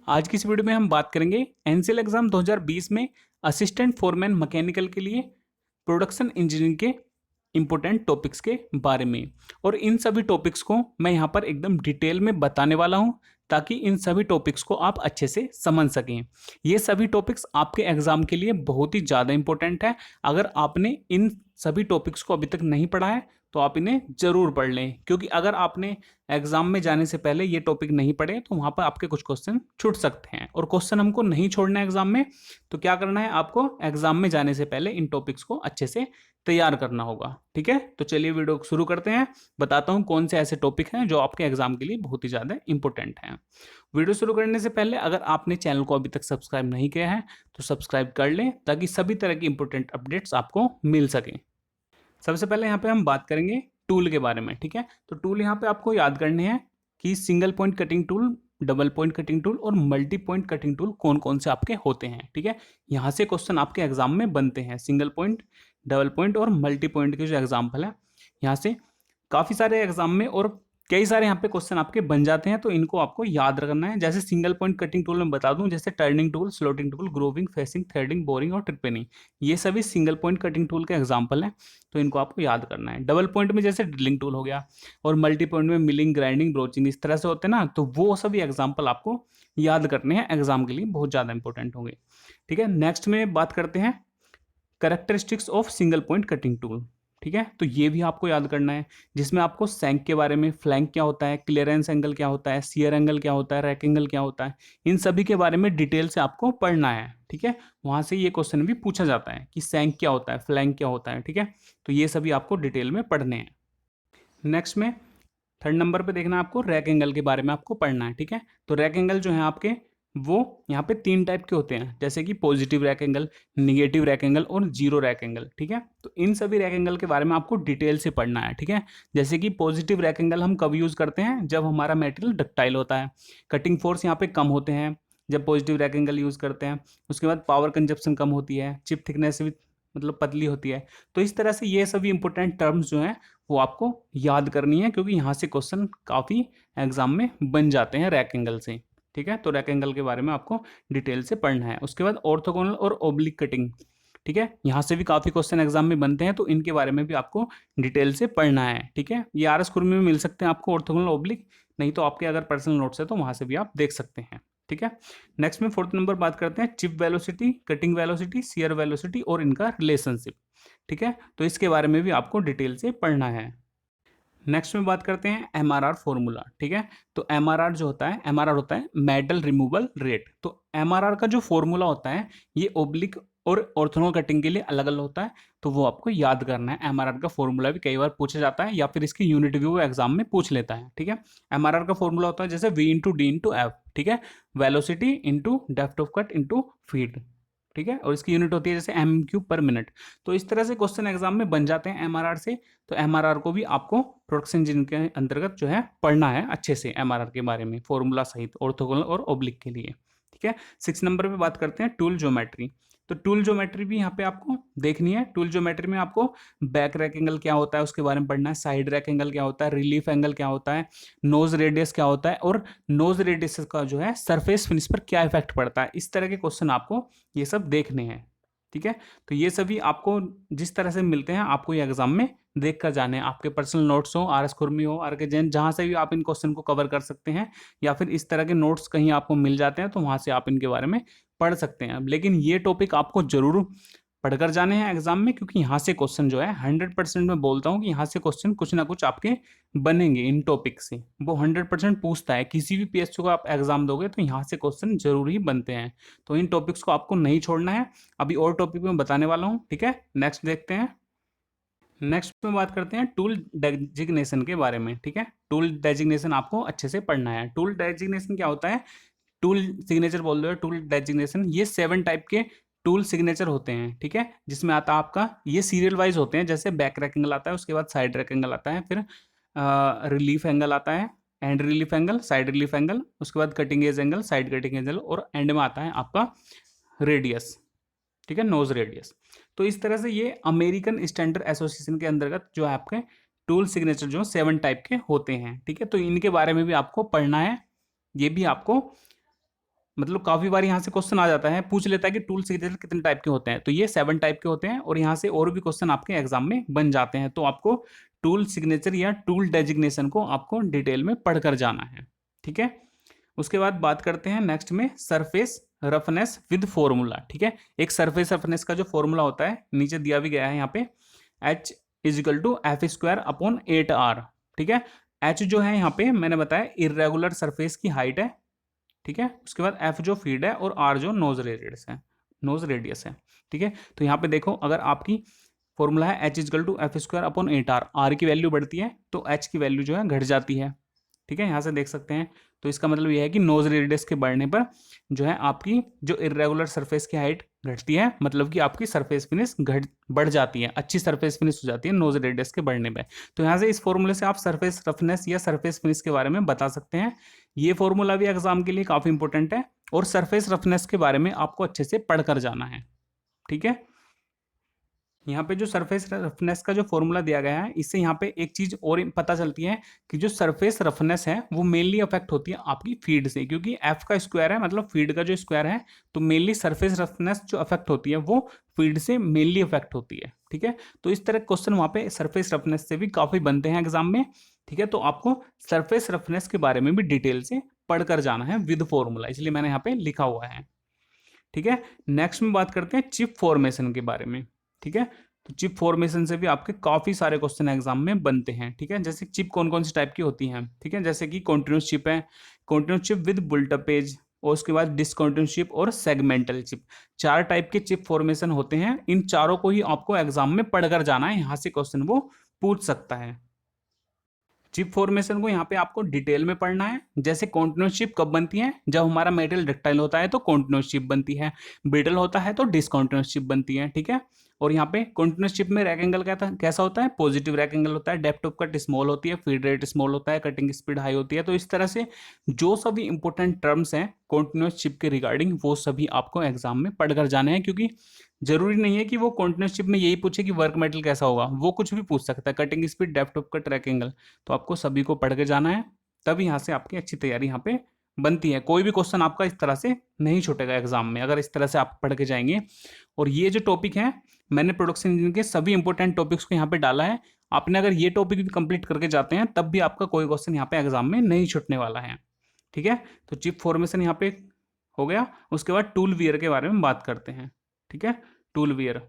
आज की इस वीडियो में हम बात करेंगे एनसीएल एग्जाम 2020 में असिस्टेंट फोरमैन मैकेनिकल के लिए प्रोडक्शन इंजीनियरिंग के इंपॉर्टेंट टॉपिक्स के बारे में। और इन सभी टॉपिक्स को मैं यहाँ पर एकदम डिटेल में बताने वाला हूँ ताकि इन सभी टॉपिक्स को आप अच्छे से समझ सकें। ये सभी टॉपिक्स आपके एग्जाम के लिए बहुत ही ज़्यादा इंपॉर्टेंट है। अगर आपने इन सभी टॉपिक्स को अभी तक नहीं पढ़ा है तो आप इन्हें जरूर पढ़ लें, क्योंकि अगर आपने एग्जाम में जाने से पहले ये टॉपिक नहीं पढ़े तो वहां पर आपके कुछ क्वेश्चन छूट सकते हैं। और क्वेश्चन हमको नहीं छोड़ना है एग्जाम में, तो क्या करना है, आपको एग्जाम में जाने से पहले इन टॉपिक्स को अच्छे से तैयार करना होगा। ठीक है, तो चलिए वीडियो शुरू करते हैं। बताता हूं कौन से ऐसे टॉपिक हैं जो आपके एग्जाम के लिए बहुत ही ज्यादा इंपॉर्टेंट हैं। वीडियो शुरू करने से पहले अगर आपने चैनल को अभी तक सब्सक्राइब नहीं किया है तो सब्सक्राइब कर लें ताकि सभी तरह की इंपॉर्टेंट अपडेट्स आपको मिल सकें। सबसे पहले यहाँ पे हम बात करेंगे टूल के बारे में। ठीक है, तो टूल यहाँ पे आपको याद करने हैं कि single point cutting tool, double point cutting tool और मल्टी पॉइंट कटिंग टूल कौन कौन से आपके होते हैं। ठीक है, यहाँ से क्वेश्चन आपके एग्जाम में बनते हैं। सिंगल पॉइंट, डबल पॉइंट और मल्टी पॉइंट के जो एग्जाम्पल है यहाँ से काफ़ी सारे एग्जाम में और कई सारे यहाँ पे क्वेश्चन आपके बन जाते हैं, तो इनको आपको याद रखना है। जैसे सिंगल पॉइंट कटिंग टूल में बता दूं, जैसे turning tool, slotting tool, grooving, facing, threading, boring और ट्रिपेनिंग, ये सभी सिंगल पॉइंट कटिंग टूल के एग्जाम्पल हैं, तो इनको आपको याद करना है। डबल पॉइंट में जैसे ड्रिलिंग टूल हो गया और मल्टी पॉइंट में मिलिंग, ग्राइंडिंग, ब्रोचिंग, इस तरह से होते हैं ना, तो वो सभी एग्जाम्पल आपको याद करने हैं, एग्जाम के लिए बहुत ज़्यादा इंपॉर्टेंट होंगे। ठीक है, नेक्स्ट में बात करते हैं characteristics of single point cutting tool. ठीक है, तो ये भी आपको याद करना है, जिसमें आपको सैंक के बारे में, फ्लैंक क्या होता है, क्लियरेंस एंगल क्या होता है, शियर एंगल क्या होता है, रैक एंगल क्या होता है, इन सभी के बारे में डिटेल से आपको पढ़ना है। ठीक है, वहां से ये क्वेश्चन भी पूछा जाता है कि सैंक क्या होता है, फ्लैंक क्या होता है। ठीक है, तो ये सभी आपको डिटेल में पढ़ने हैं। नेक्स्ट में थर्ड नंबर पे देखना है आपको रैक एंगल के बारे में आपको पढ़ना है। ठीक है, तो रैक एंगल जो है आपके वो यहाँ पे 3 टाइप के होते हैं, जैसे कि positive rack angle, negative rack angle और जीरो रैक एंगल। ठीक है, तो इन सभी रैक एंगल के बारे में आपको डिटेल से पढ़ना है। ठीक है, जैसे कि पॉजिटिव रैक एंगल हम कब यूज करते हैं, जब हमारा मेटेरियल डक्टाइल होता है, कटिंग फोर्स यहाँ पे कम होते हैं जब पॉजिटिव रैक एंगल यूज करते हैं। उसके बाद पावर कंजप्शन कम होती है, चिप थिकनेस भी मतलब पतली होती है। तो इस तरह से ये सभी इंपॉर्टेंट टर्म्स जो हैं वो आपको याद करनी है, क्योंकि यहाँ से क्वेश्चन काफ़ी एग्जाम में बन जाते हैं रैक एंगल से। ठीक है, तो रैक एंगल के बारे में आपको डिटेल से पढ़ना है। उसके बाद ऑर्थोगोनल और ओब्लिक कटिंग। ठीक है, यहाँ से भी काफ़ी क्वेश्चन एग्जाम में बनते हैं, तो इनके बारे में भी आपको डिटेल से पढ़ना है। ठीक है, ये आर एस कुर्मी में मिल सकते हैं आपको ऑर्थोगोनल, ओब्लिक, नहीं तो आपके अगर पर्सनल नोट्स है तो वहाँ से भी आप देख सकते हैं। ठीक है, नेक्स्ट में फोर्थ नंबर बात करते हैं chip velocity, cutting velocity, shear velocity और इनका रिलेशनशिप। ठीक है, तो इसके बारे में भी आपको डिटेल से पढ़ना है। नेक्स्ट में बात करते हैं एमआरआर फॉर्मूला। ठीक है, तो एमआरआर जो होता है, एमआरआर होता है मेटल रिमूवल रेट। तो एमआरआर का जो फॉर्मूला होता है ये ओब्लिक और ऑर्थोगोनल कटिंग के लिए अलग अलग होता है, तो वो आपको याद करना है। एमआरआर का फॉर्मूला भी कई बार पूछा जाता है या फिर इसकी यूनिट भी वो एग्जाम में पूछ लेता है। ठीक है, एमआरआर का फॉर्मूला होता है जैसे v into d into f. ठीक है, velocity into depth of cut into feet. ठीक है, और इसकी यूनिट होती है जैसे एम क्यूब पर मिनट। तो इस तरह से क्वेश्चन एग्जाम में बन जाते हैं एमआरआर से। तो एमआरआर को भी आपको प्रोडक्शन इंजीनियरिंग के अंतर्गत जो है पढ़ना है अच्छे से, एमआरआर के बारे में फॉर्मूला सहित, ऑर्थोगोनल और ओब्लिक के लिए। ठीक है, 6 नंबर पे बात करते हैं टूल ज्योमेट्री। तो टूल ज्योमेट्री भी यहाँ पे आपको देखनी है। टूल ज्योमेट्री में आपको बैक रैक एंगल क्या होता है उसके बारे में पढ़ना है, साइड रैक एंगल क्या होता है, रिलीफ एंगल क्या होता है, नोज रेडियस क्या होता है और नोज रेडियस का जो है सरफेस फिनिश पर क्या इफेक्ट पड़ता है। इस तरह के क्वेश्चन आपको ये सब देखने हैं। ठीक है, तो ये सभी आपको जिस तरह से मिलते हैं आपको ये एग्जाम में देख कर जाने हैं। आपके पर्सनल नोट्स हो, आर एस खुरमी हो, आर के जैन, जहाँ से भी आप इन क्वेश्चन को कवर कर सकते हैं, या फिर इस तरह के नोट्स कहीं आपको मिल जाते हैं तो वहाँ से आप इनके बारे में पढ़ सकते हैं। लेकिन ये टॉपिक आपको जरूर पढ़कर जाने हैं एग्जाम में, क्योंकि यहाँ से क्वेश्चन जो है 100% मैं बोलता हूँ कि यहाँ से क्वेश्चन कुछ ना कुछ आपके बनेंगे। इन टॉपिक से वो 100% पूछता है, किसी भी पीएसयू का आप एग्जाम दोगे तो यहाँ से क्वेश्चन जरूर ही बनते हैं। तो इन टॉपिक्स को आपको नहीं छोड़ना है। अभी और टॉपिक में बताने वाला हूँ। ठीक है, नेक्स्ट देखते हैं। नेक्स्ट में बात करते हैं टूल डेजिग्नेशन के बारे में। ठीक है, टूल डेजिग्नेशन आपको अच्छे से पढ़ना है। टूल डेजिग्नेशन क्या होता है, टूल सिग्नेचर बोल दो, टूल डेजिग्नेशन, ये 7 टाइप के टूल सिग्नेचर होते हैं। ठीक है, जिसमें आता है आपका, ये सीरियल वाइज होते हैं, जैसे बैक रैक एंगल आता है, उसके बाद साइड रैक एंगल आता है, फिर रिलीफ एंगल आता है, and relief angle, side relief angle, उसके बाद cutting edge angle, side cutting angle, और एंड में आता है आपका रेडियस। ठीक है, नोज रेडियस। तो इस तरह से ये अमेरिकन स्टैंडर्ड एसोसिएशन के अंतर्गत जो है आपके टूल सिग्नेचर जो 7 टाइप के होते हैं। ठीक है, तो इनके बारे में भी आपको पढ़ना है। ये भी आपको मतलब काफी बार यहाँ से क्वेश्चन आ जाता है, पूछ लेता है कि टूल सिग्नेचर कितने टाइप के होते हैं, तो ये 7 टाइप के होते हैं और यहाँ से और भी क्वेश्चन आपके एग्जाम में बन जाते हैं। तो आपको टूल सिग्नेचर या टूल डेजिग्नेशन को आपको डिटेल में पढ़कर जाना है, ठीक है। उसके बाद बात करते हैं नेक्स्ट में सरफेस रफनेस विद फॉर्मूला, ठीक है। एक सरफेस रफनेस का जो फॉर्मूला होता है नीचे दिया भी गया है यहाँ पे, H is equal to f square upon 8R, ठीक है। H जो है यहाँ पे मैंने बताया इरेगुलर सरफेस की हाइट है, ठीक है। उसके बाद F जो फीड है और R जो नोज रेडियस है, ठीक है। तो यहाँ पे देखो अगर आपकी फॉर्मूला है H is equal to f square upon 8R, R की वैल्यू बढ़ती है तो H की वैल्यू जो है घट जाती है, ठीक है। यहाँ से देख सकते हैं। तो इसका मतलब यह है कि नोज रेडियस के बढ़ने पर जो है आपकी जो इरेगुलर सरफेस की हाइट घटती है, मतलब कि आपकी सरफेस फिनिश बढ़ जाती है, अच्छी सरफेस फिनिश हो जाती है नोज रेडियस के बढ़ने पर। तो यहाँ से इस फॉर्मूले से आप सरफेस रफनेस या सरफेस फिनिश के बारे में बता सकते हैं। ये फॉर्मूला भी एग्जाम के लिए काफी इंपॉर्टेंट है और सरफेस रफनेस के बारे में आपको अच्छे से पढ़कर जाना है, ठीक है। यहाँ पे जो सरफेस रफनेस का जो फॉर्मूला दिया गया है, इससे यहाँ पे एक चीज और पता चलती है कि जो सरफेस रफनेस है वो मेनली अफेक्ट होती है आपकी फीड से, क्योंकि एफ का स्क्वायर है मतलब फीड का जो स्क्वायर है, तो मेनली सरफेस रफनेस जो अफेक्ट होती है वो फीड से मेनली अफेक्ट होती है, ठीक है। तो इस तरह क्वेश्चन वहाँ पे सरफेस रफनेस से भी काफी बनते हैं एग्जाम में, ठीक है। तो आपको सरफेस रफनेस के बारे में भी डिटेल से पढ़कर जाना है विद फॉर्मूला, इसलिए मैंने यहाँ पे लिखा हुआ है, ठीक है। नेक्स्ट में बात करते हैं चिप फॉर्मेशन के बारे में, ठीक है। तो चिप फॉर्मेशन से भी आपके काफी सारे क्वेश्चन एग्जाम में बनते हैं, ठीक है। जैसे चिप कौन कौन सी टाइप की होती हैं, ठीक है, जैसे कि कॉन्टिन्यूस चिप है, कॉन्टिन्यूस चिप विद बुलटपेज, और उसके बाद डिसकॉन्टिन्यूस चिप और सेगमेंटल चिप, 4 टाइप के चिप फॉर्मेशन होते हैं। इन चारों को ही आपको एग्जाम में पढ़कर जाना है, यहाँ से क्वेश्चन वो पूछ सकता है। चिप फॉर्मेशन को यहाँ पे आपको डिटेल में पढ़ना है। जैसे कॉन्टिन्यूस चिप कब बनती है, जब हमारा मेटल डक्टाइल होता है तो कॉन्टिन्यूस चिप बनती है, ब्रिटल होता है तो डिसकॉन्टिन्यूस चिप बनती है, ठीक है। और यहाँ पे कॉन्टिन्यूस चिप में रैक एंगल कैसा होता है, पॉजिटिव रैक एंगल होता है, डेप्थ ऑफ कट स्मॉल होती है, फीड रेट स्मॉल होता है, कटिंग स्पीड हाई होती है। तो इस तरह से जो सभी इंपॉर्टेंट टर्म्स हैं कॉन्टिन्यूस चिप के रिगार्डिंग, वो सभी आपको एग्जाम में पढ़कर जाने हैं, क्योंकि जरूरी नहीं है कि वो कॉन्टिन्यूस चिप में यही पूछे कि वर्क मेटल कैसा होगा, वो कुछ भी पूछ सकता है, cutting speed, depth of cut, rack angle. तो आपको सभी को पढ़ के जाना है, तब यहाँ से आपकी अच्छी तैयारी यहाँ पे बनती है। कोई भी क्वेश्चन आपका इस तरह से नहीं छूटेगा एग्जाम में, अगर इस तरह से आप पढ़ के जाएंगे। और ये जो टॉपिक है, मैंने प्रोडक्शन इंजीनियरिंग के सभी इंपॉर्टेंट टॉपिक्स को यहाँ पे डाला है। आपने अगर ये टॉपिक भी कंप्लीट करके जाते हैं तब भी आपका कोई क्वेश्चन यहाँ पे एग्जाम में नहीं छूटने वाला है, ठीक है। तो चिप फॉर्मेशन यहाँ पे हो गया। उसके बाद टूल वियर के बारे में बात करते हैं, ठीक है। टूल वियर,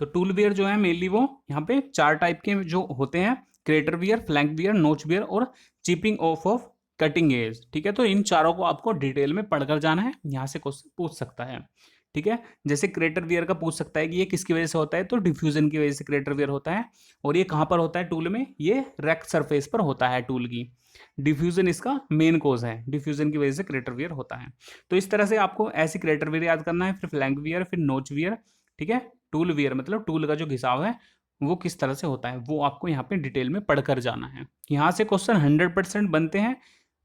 तो टूल वियर जो है मेनली वो यहाँ पे 4 टाइप के जो होते हैं, क्रेटर वियर, फ्लैंक वियर, नोच वियर और चिपिंग ऑफ कटिंग एज, ठीक है। तो इन चारों को आपको डिटेल में पढ़कर जाना है, यहाँ से क्वेश्चन पूछ सकता है, ठीक है। जैसे क्रेटर वियर का पूछ सकता है कि ये किसकी वजह से होता है, तो डिफ्यूजन की वजह से क्रेटर वियर होता है। और ये कहाँ पर होता है टूल में, ये रैक सरफेस पर होता है टूल की, डिफ्यूजन इसका मेन कोज है, डिफ्यूजन की वजह से क्रेटर वियर होता है। तो इस तरह से आपको ऐसी क्रेटर वियर याद करना है, फिर फ्लैंक वियर, फिर नोच वियर, ठीक है। टूल वियर मतलब टूल का जो घिसाव है वो किस तरह से होता है, वो आपको यहाँ पे डिटेल में पढ़कर जाना है। यहाँ से क्वेश्चन 100% बनते हैं,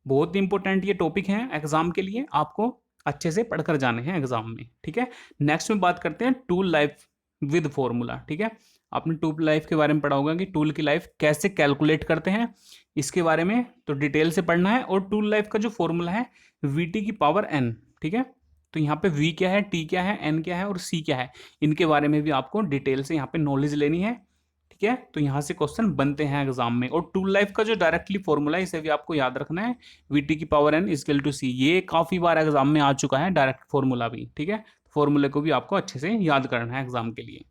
बहुत इंपॉर्टेंट ये टॉपिक है एग्जाम के लिए, आपको अच्छे से पढ़कर जाने हैं एग्जाम में, ठीक है। नेक्स्ट में बात करते हैं टूल लाइफ विद फॉर्मूला, ठीक है। आपने टूल लाइफ के बारे में पढ़ा होगा कि टूल की लाइफ कैसे कैलकुलेट करते हैं, इसके बारे में तो डिटेल से पढ़ना है। और टूल लाइफ का जो फॉर्मूला है VT की पावर n, ठीक है। तो यहाँ पे V क्या है, T क्या है, N क्या है और C क्या है, इनके बारे में भी आपको डिटेल से यहाँ पे नॉलेज लेनी है, ठीक है। तो यहाँ से क्वेश्चन बनते हैं एग्जाम में। और टूल लाइफ का जो डायरेक्टली फॉर्मूला है इसे भी आपको याद रखना है, VT की power n equal to C, ये काफी बार एग्जाम में आ चुका है डायरेक्ट फॉर्मूला भी, ठीक है। फॉर्मूले को भी आपको अच्छे से याद करना है एग्जाम के लिए।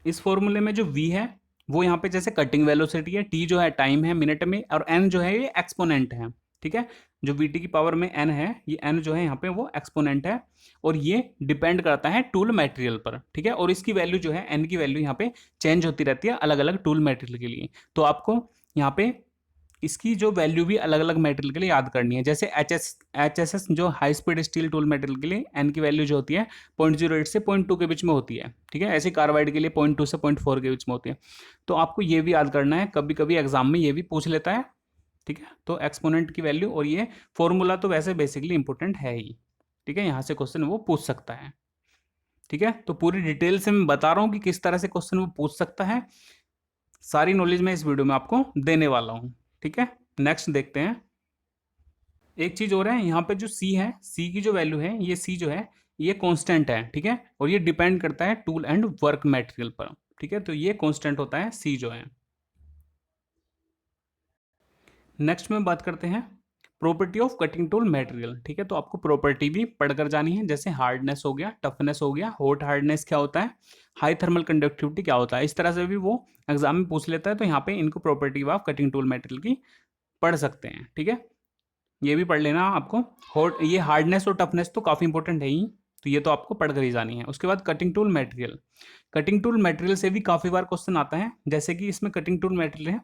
इस फॉर्मूले में जो V है वो यहाँ पे जैसे कटिंग वेलोसिटी है, T जो है टाइम है मिनट में, और N जो है ये एक्सपोनेंट है, ठीक है। जो VT की पावर में N है, ये N जो है यहाँ पे वो एक्सपोनेंट है, और ये डिपेंड करता है टूल मटेरियल पर, ठीक है। और इसकी वैल्यू जो है N की वैल्यू यहाँ पे चेंज होती रहती है अलग अलग टूल मटेरियल के लिए। तो आपको यहाँ पे इसकी जो वैल्यू भी अलग अलग मेटेरियल के लिए याद करनी है। जैसे HSS जो high speed steel tool material के लिए N की वैल्यू जो होती है 0.08 से 0.2 के बीच में होती है, ठीक है। ऐसे कार्बाइड के लिए 0.2 से 0.4 के बीच में होती है। तो आपको ये भी याद करना है, कभी कभी एग्जाम में ये भी पूछ लेता है, ठीक है। तो एक्सपोनेंट की वैल्यू और ये फॉर्मूला तो वैसे बेसिकली इंपॉर्टेंट है ही, ठीक है। यहाँ से क्वेश्चन वो पूछ सकता है, ठीक है। तो पूरी डिटेल से मैं बता रहा हूँ कि किस तरह से क्वेश्चन वो पूछ सकता है, सारी नॉलेज मैं इस वीडियो में आपको देने वाला हूँ, ठीक है। नेक्स्ट देखते हैं। एक चीज और है, यहाँ पे जो सी है, सी की जो वैल्यू है, ये सी जो है ये कांस्टेंट है, ठीक है, और ये डिपेंड करता है टूल एंड वर्क मटेरियल पर, ठीक है, तो ये कांस्टेंट होता है सी जो है। नेक्स्ट में बात करते हैं property of cutting tool material, ठीक है, तो आपको प्रॉपर्टी भी पढ़कर जानी है, जैसे हार्डनेस हो गया, टफनेस हो गया, हॉट हार्डनेस क्या होता है, हाई थर्मल कंडक्टिविटी क्या होता है, इस तरह से भी वो एग्जाम में पूछ लेता है, तो यहाँ पे इनको property of cutting tool material की पढ़ सकते हैं, ठीक है, ये भी पढ़ लेना आपको। हॉट, ये हार्डनेस और टफनेस तो काफ़ी इंपॉर्टेंट है ही, तो ये तो आपको पढ़ कर ही जानी है। उसके बाद cutting tool material, cutting tool material से भी काफ़ी बार क्वेश्चन आता है, जैसे कि इसमें कटिंग टूल मटेरियल है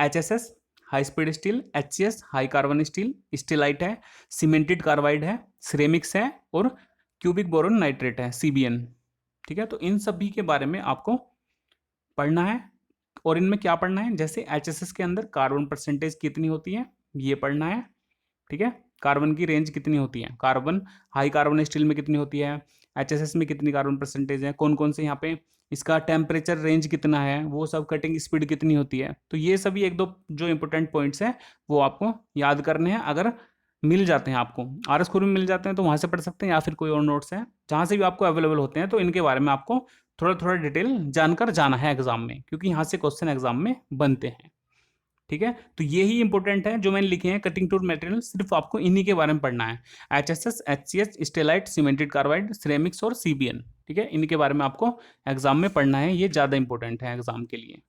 HSS high speed steel, HCS high carbon steel, stellite है, सीमेंटेड कार्बाइड है, सिरेमिक्स है, और क्यूबिक बोरोन नाइट्रेट है CBN, ठीक है, तो इन सभी के बारे में आपको पढ़ना है। और इनमें क्या पढ़ना है, जैसे HSS के अंदर कार्बन परसेंटेज कितनी होती है ये पढ़ना है, ठीक है, कार्बन की रेंज कितनी होती है, कार्बन हाई कार्बन स्टील में कितनी होती है, HSS में कितनी कार्बन परसेंटेज है, कौन कौन से यहाँ पे इसका टेम्परेचर रेंज कितना है, वो सब, कटिंग स्पीड कितनी होती है, तो ये सभी एक दो जो इंपॉर्टेंट पॉइंट्स हैं वो आपको याद करने हैं। अगर मिल जाते हैं आपको RS खोर में मिल जाते हैं तो वहाँ से पढ़ सकते हैं, या फिर कोई और नोट्स है जहाँ से भी आपको अवेलेबल होते हैं, तो इनके बारे में आपको थोड़ा थोड़ा डिटेल जानकर जाना है एग्जाम में, क्योंकि यहाँ से क्वेश्चन एग्जाम में बनते हैं, ठीक है, तो ये ही इंपॉर्टेंट है जो मैंने लिखे हैं कटिंग टूल मटेरियल, सिर्फ आपको इन्हीं के बारे में पढ़ना है, HSS HCS stellite cemented carbide ceramics और CBN, ठीक है, इनके बारे में आपको एग्जाम में पढ़ना है, ये ज़्यादा इंपॉर्टेंट है एग्जाम के लिए।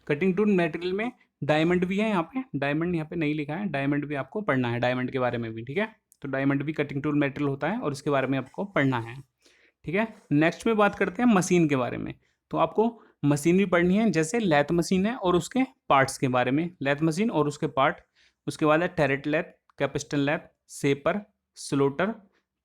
कटिंग टूल मटेरियल में डायमंड भी है, यहाँ पे डायमंड यहाँ पे नहीं लिखा है, डायमंड भी आपको पढ़ना है, डायमंड के बारे में भी, ठीक है, तो डायमंड भी कटिंग टूल मटेरियल होता है और इसके बारे में आपको पढ़ना है, ठीक है। नेक्स्ट में बात करते हैं मशीन के बारे में, तो आपको मशीन भी पढ़नी है, जैसे लैथ मशीन है और उसके पार्ट्स के बारे में, लैथ मशीन और उसके पार्ट, उसके बाद है turret lathe, capstan lathe, shaper, slotter,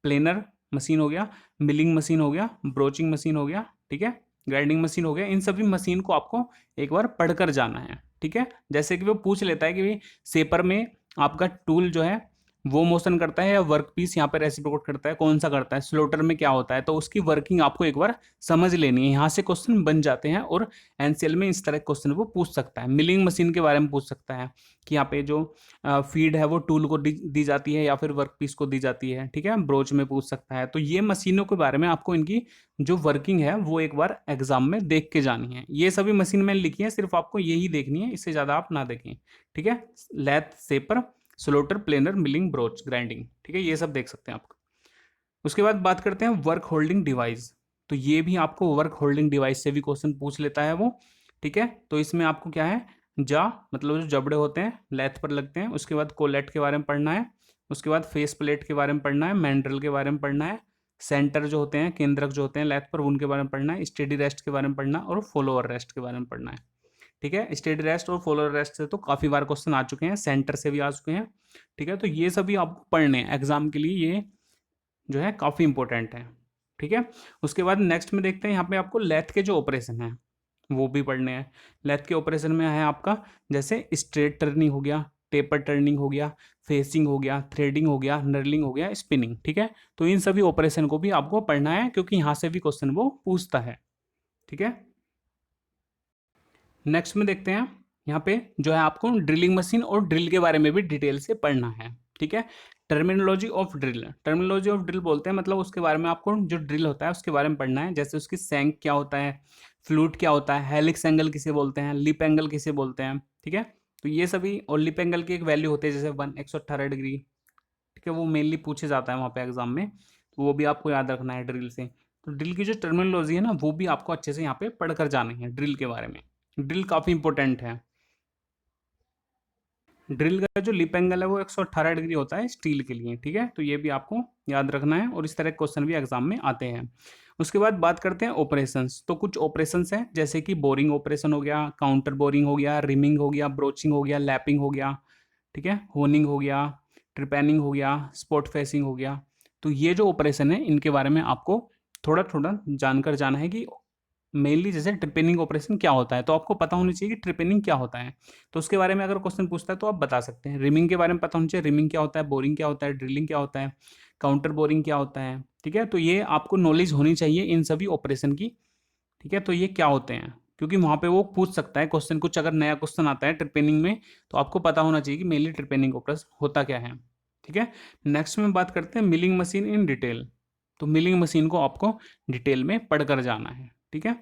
planer machine हो गया, मिलिंग मशीन हो गया, ब्रोचिंग मशीन हो गया, ठीक है, ग्राइंडिंग मशीन हो गया, इन सभी मशीन को आपको एक बार पढ़कर जाना है, ठीक है, जैसे कि वो पूछ लेता है कि भाई सेपर में आपका टूल जो है वो मोशन करता है या वर्क पीस यहाँ पे रेसिप्रोकेट करता है, कौन सा करता है, स्लोटर में क्या होता है, तो उसकी वर्किंग आपको एक बार समझ लेनी है, यहाँ से क्वेश्चन बन जाते हैं, और NCL में इस तरह के क्वेश्चन वो पूछ सकता है। मिलिंग मशीन के बारे में पूछ सकता है कि यहाँ पे जो फीड है वो टूल को दी जाती है या फिर वर्क पीस को दी जाती है, ठीक है, ब्रोच में पूछ सकता है, तो ये मशीनों के बारे में आपको इनकी जो वर्किंग है वो एक बार एग्जाम में देख के जानी है। ये सभी मशीन मैंने लिखी है, सिर्फ आपको यही देखनी है, इससे ज़्यादा आप ना देखें, ठीक है, lathe, shaper, slotter, planer, milling, broach, grinding, ठीक है, ये सब देख सकते हैं आप। उसके बाद बात करते हैं वर्क होल्डिंग डिवाइस, तो ये भी आपको वर्क होल्डिंग डिवाइस से भी क्वेश्चन पूछ लेता है वो, ठीक है, तो इसमें आपको क्या है, जा मतलब जो जबड़े होते हैं लैथ पर लगते हैं, उसके बाद कोलेट के बारे में पढ़ना है, उसके बाद फेस प्लेट के बारे में पढ़ना है, मैंड्रल के बारे में पढ़ना है, सेंटर जो होते हैं, केंद्रक जो होते हैं लैथ पर, उनके बारे में पढ़ना है, स्टेडी रेस्ट के बारे में पढ़ना है, और फॉलोअर रेस्ट के बारे में पढ़ना है, ठीक है, स्टेडी रेस्ट और फॉलोअर रेस्ट से तो काफ़ी बार क्वेश्चन आ चुके हैं, सेंटर से भी आ चुके हैं, ठीक है, तो ये सभी आपको पढ़ने हैं एग्जाम के लिए, ये जो है काफ़ी इंपॉर्टेंट है, ठीक है। उसके बाद नेक्स्ट में देखते हैं, यहाँ पे आपको लेथ के जो ऑपरेशन है वो भी पढ़ने हैं। लेथ के ऑपरेशन में है आपका जैसे स्ट्रेट टर्निंग हो गया, टेपर टर्निंग हो गया, फेसिंग हो गया, थ्रेडिंग हो गया, नर्लिंग हो गया, स्पिनिंग, ठीक है, तो इन सभी ऑपरेशन को भी आपको पढ़ना है, क्योंकि यहाँ से भी क्वेश्चन वो पूछता है, ठीक है। नेक्स्ट में देखते हैं, यहाँ पे जो है आपको ड्रिलिंग मशीन और ड्रिल के बारे में भी डिटेल से पढ़ना है, ठीक है। Terminology of drill, terminology of drill बोलते हैं, मतलब उसके बारे में आपको जो ड्रिल होता है उसके बारे में पढ़ना है, जैसे उसकी सैंक क्या होता है, फ्लूट क्या होता है, हेलिक्स एंगल किसे बोलते हैं, लिप एंगल किसे बोलते हैं, ठीक है, तो ये सभी, और लिप एंगल की एक वैल्यू होती है जैसे 118 डिग्री, ठीक है, वो मेनली पूछे जाता है वहाँ पे एग्जाम में, तो वो भी आपको याद रखना है ड्रिल से। तो ड्रिल की जो टर्मिनोलॉजी है ना वो भी आपको अच्छे से यहाँ पे पढ़कर जानी है ड्रिल के बारे में, ड्रिल काफ़ी इंपॉर्टेंट है। ड्रिल का जो लिप एंगल है वो 118 डिग्री होता है स्टील के लिए, ठीक है, तो ये भी आपको याद रखना है, और इस तरह के क्वेश्चन भी एग्जाम में आते हैं। उसके बाद बात करते हैं ऑपरेशंस, तो कुछ ऑपरेशंस हैं जैसे कि बोरिंग ऑपरेशन हो गया, काउंटर बोरिंग हो गया, रिमिंग हो गया, ब्रोचिंग हो गया, लैपिंग हो गया, ठीक है, होनिंग हो गया, ट्रिपैनिंग हो गया, स्पॉट फेसिंग हो गया, तो ये जो ऑपरेशन है इनके बारे में आपको थोड़ा थोड़ा जानकर जाना है कि मेनली जैसे ट्रिपेनिंग ऑपरेशन क्या होता है, तो आपको पता होनी चाहिए कि ट्रिपेनिंग क्या होता है, तो उसके बारे में अगर क्वेश्चन पूछता है तो आप बता सकते हैं। रिमिंग के बारे में पता होना चाहिए, रिमिंग क्या होता है, बोरिंग क्या होता है, ड्रिलिंग क्या होता है, काउंटर बोरिंग क्या होता है, ठीक है, तो ये आपको नॉलेज होनी चाहिए इन सभी ऑपरेशन की, ठीक है, तो ये क्या होते हैं, क्योंकि वहाँ पे वो पूछ सकता है क्वेश्चन, कुछ अगर नया क्वेश्चन आता है ट्रिपेनिंग में तो आपको पता होना चाहिए कि मेनली ट्रिपेनिंग ऑपरेशन होता क्या है। ठीक है, नेक्स्ट में बात करते हैं मिलिंग मशीन इन डिटेल। तो मिलिंग मशीन को आपको डिटेल में पढ़कर जाना है। ठीक है,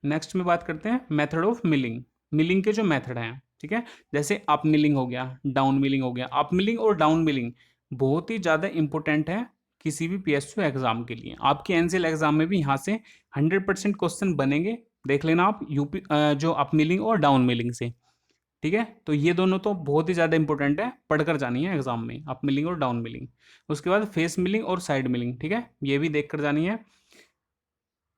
नेक्स्ट में बात करते हैं मेथड ऑफ मिलिंग। मिलिंग के जो मेथड हैं, ठीक है, जैसे अप मिलिंग हो गया, डाउन मिलिंग हो गया। अप मिलिंग और डाउन मिलिंग बहुत ही ज़्यादा इंपॉर्टेंट है किसी भी पीएसयू एग्जाम के लिए। आपके एनसीएल एग्जाम में भी यहाँ से 100% क्वेश्चन बनेंगे। देख लेना आप यूपी जो अप मिलिंग और डाउन मिलिंग से। ठीक है, तो ये दोनों तो बहुत ही ज़्यादा इंपॉर्टेंट है, पढ़कर जानी है एग्जाम में, अप मिलिंग और डाउन मिलिंग। उसके बाद फेस मिलिंग और साइड मिलिंग, ठीक है, ये भी देख कर जानी है।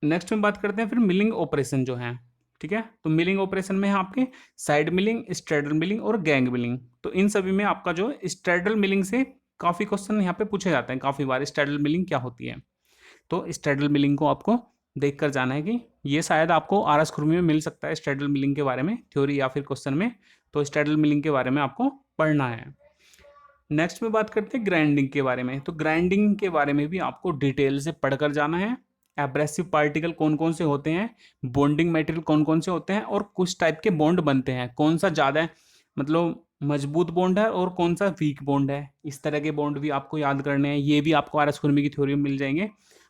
नेक्स्ट में बात करते हैं फिर मिलिंग ऑपरेशन जो है। ठीक है, तो मिलिंग ऑपरेशन में है आपके साइड मिलिंग, स्ट्रेडल मिलिंग और गैंग मिलिंग। तो इन सभी में आपका जो स्ट्रेडल मिलिंग से काफ़ी क्वेश्चन यहाँ पे पूछे जाते हैं काफ़ी बार, स्ट्रेडल मिलिंग क्या होती है। तो स्ट्रेडल मिलिंग को आपको देख कर जाना है कि ये शायद आपको आर एस खुरमी में मिल सकता है स्ट्रेडल मिलिंग के बारे में, थ्योरी या फिर क्वेश्चन में। तो स्ट्रेडल मिलिंग के बारे में आपको पढ़ना है। नेक्स्ट में बात करते हैं ग्राइंडिंग के बारे में। तो ग्राइंडिंग के बारे में भी आपको डिटेल से पढ़कर जाना है। एब्रेसिव पार्टिकल कौन कौन से होते हैं, बॉन्डिंग मटेरियल कौन कौन से होते हैं, और कुछ टाइप के बॉन्ड बनते हैं, कौन सा ज़्यादा मतलब मजबूत बॉन्ड है और कौन सा वीक बॉन्ड है। इस तरह के बॉन्ड भी आपको याद करने हैं, ये भी आपको आर एस खुरमी की थ्योरी में मिल जाएंगे।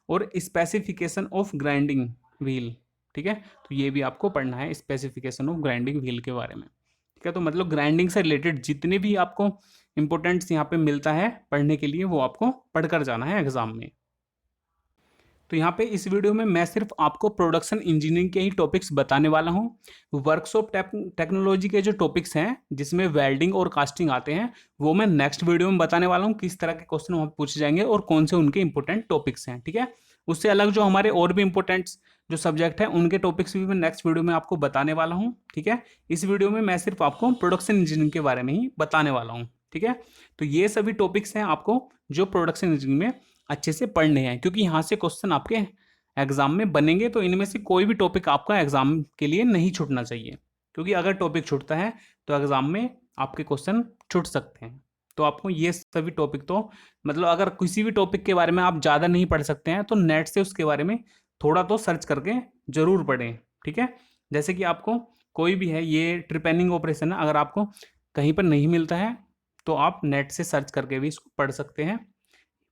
और स्पेसिफिकेशन ऑफ ग्राइंडिंग व्हील, ठीक है, तो ये भी आपको पढ़ना है, स्पेसिफिकेशन ऑफ ग्राइंडिंग व्हील के बारे में। ठीक है, तो मतलब ग्राइंडिंग से रिलेटेड जितने भी आपको इंपॉर्टेंट्स यहाँ पे मिलता है पढ़ने के लिए, वो आपको पढ़कर जाना है एग्जाम में। तो यहाँ पे इस वीडियो में मैं सिर्फ आपको प्रोडक्शन इंजीनियरिंग के ही टॉपिक्स बताने वाला हूँ। वर्कशॉप टेक्नोलॉजी के जो टॉपिक्स हैं जिसमें वेल्डिंग और कास्टिंग आते हैं, वो मैं नेक्स्ट वीडियो में बताने वाला हूँ किस तरह के क्वेश्चन वहाँ पूछे जाएंगे और कौन से उनके इंपॉर्टेंट टॉपिक्स हैं। ठीक है, उससे अलग जो हमारे और भी इंपॉर्टेंट जो सब्जेक्ट है उनके टॉपिक्स भी मैं नेक्स्ट वीडियो में आपको बताने वाला हूँ। ठीक है, इस वीडियो में मैं सिर्फ आपको प्रोडक्शन इंजीनियरिंग के बारे में ही बताने वाला हूँ। ठीक है, तो ये सभी टॉपिक्स हैं आपको जो प्रोडक्शन इंजीनियरिंग में अच्छे से पढ़ने हैं, क्योंकि यहाँ से क्वेश्चन आपके एग्जाम में बनेंगे। तो इनमें से कोई भी टॉपिक आपका एग्जाम के लिए नहीं छूटना चाहिए, क्योंकि अगर टॉपिक छूटता है तो एग्जाम में आपके क्वेश्चन छूट सकते हैं। तो आपको ये सभी टॉपिक तो मतलब अगर किसी भी टॉपिक के बारे में आप ज़्यादा नहीं पढ़ सकते हैं तो नेट से उसके बारे में थोड़ा तो सर्च करके ज़रूर पढ़ें। ठीक है, जैसे कि आपको कोई भी है ये ट्रिपेनिंग ऑपरेशन है, अगर आपको कहीं पर नहीं मिलता है तो आप नेट से सर्च करके भी इसको पढ़ सकते हैं।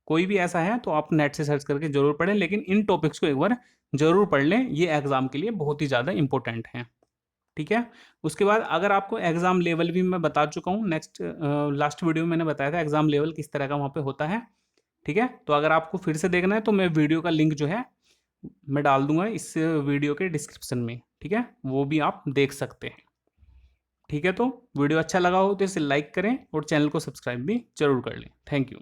कोई भी ऐसा है तो आप नेट से सर्च करके जरूर पढ़ें, लेकिन इन टॉपिक्स को एक बार जरूर पढ़ लें, ये एग्जाम के लिए बहुत ही ज़्यादा इंपॉर्टेंट है। ठीक है, उसके बाद अगर आपको एग्जाम लेवल भी मैं बता चुका हूँ, नेक्स्ट लास्ट वीडियो में मैंने बताया था एग्जाम लेवल किस तरह का वहाँ पे होता है। ठीक है, तो अगर आपको फिर से देखना है तो मैं वीडियो का लिंक जो है मैं डाल दूंगा इस वीडियो के डिस्क्रिप्शन में। ठीक है, वो भी आप देख सकते हैं। ठीक है, तो वीडियो अच्छा लगा हो तो इसे लाइक करें और चैनल को सब्सक्राइब भी जरूर कर लें। Thank you.